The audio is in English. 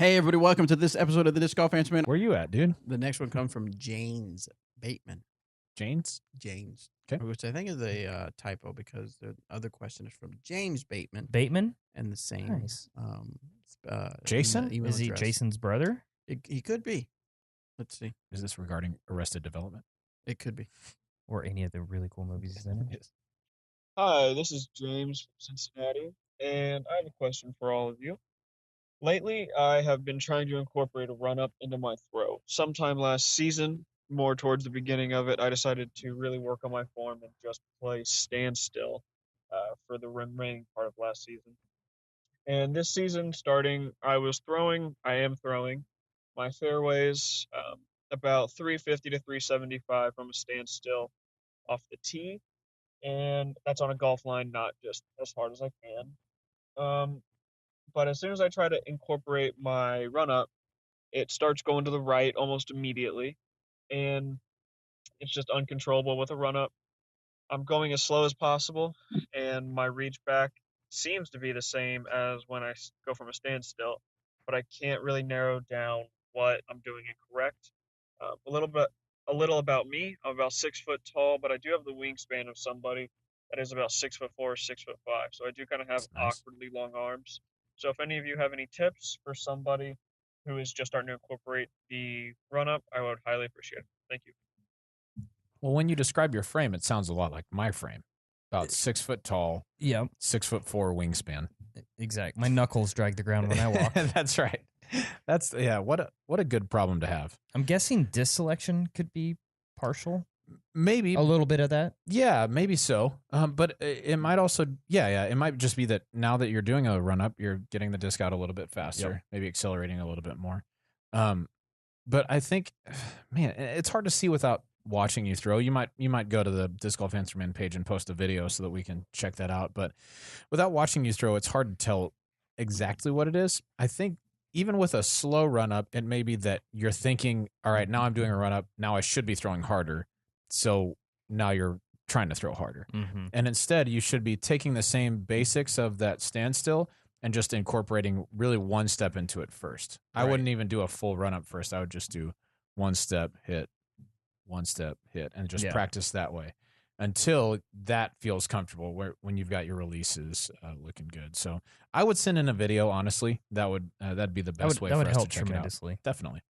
Hey, everybody, welcome to this episode of the Disc Golf Answer Man. Where you at, dude? The next one comes from James Bateman. James? Okay. Which I think is a typo because the other question is from James Bateman. Bateman? And the same. Nice. Jason? Email Is he address. Jason's brother? He could be. Let's see. Is this regarding Arrested Development? It could be. Or any of the really cool movies he's in? Yes. Hi, this is James from Cincinnati, and I have a question for all of you. Lately, I have been trying to incorporate a run-up into my throw. Sometime last season, more towards the beginning of it, I decided to really work on my form and just play standstill for the remaining part of last season. And this season, starting, I am throwing my fairways about 350 to 375 from a standstill off the tee. And that's on a golf line, not just as hard as I can. But as soon as I try to incorporate my run-up, it starts going to the right almost immediately, and it's just uncontrollable with a run-up. I'm going as slow as possible, and my reach back seems to be the same as when I go from a standstill, but I can't really narrow down what I'm doing incorrect. A little about me. I'm about 6 foot tall, but I do have the wingspan of somebody that is about 6'4", 6'5". So I do kind of have awkwardly long arms. So if any of you have any tips for somebody who is just starting to incorporate the run-up, I would highly appreciate it. Thank you. Well, when you describe your frame, it sounds a lot like my frame. About 6 foot tall, Yeah, 6'4" wingspan. exactly. My knuckles drag the ground when I walk. That's right. What a good problem to have. I'm guessing disc selection could be partial. Maybe A little bit of that. Yeah, maybe so. But it might also, it might just be that now that you're doing a run up, you're getting the disc out a little bit faster, maybe accelerating a little bit more. But I think, man, it's hard to see without watching you throw. You might go to the Disc Golf Answer Man page and post a video so that we can check that out. But without watching you throw, it's hard to tell exactly what it is. I think even with a slow run up, it may be that you're thinking, all right, now I'm doing a run up. Now I should be throwing harder. So now you're trying to throw harder. Mm-hmm. And instead, you should be taking the same basics of that standstill and just incorporating really one step into it first. Right. I wouldn't even do a full run up first. I would just do one step, hit, and just practice that way until that feels comfortable when you've got your releases looking good. So I would send in a video, honestly. That'd be the best way for us to check it out. That would help tremendously. Definitely.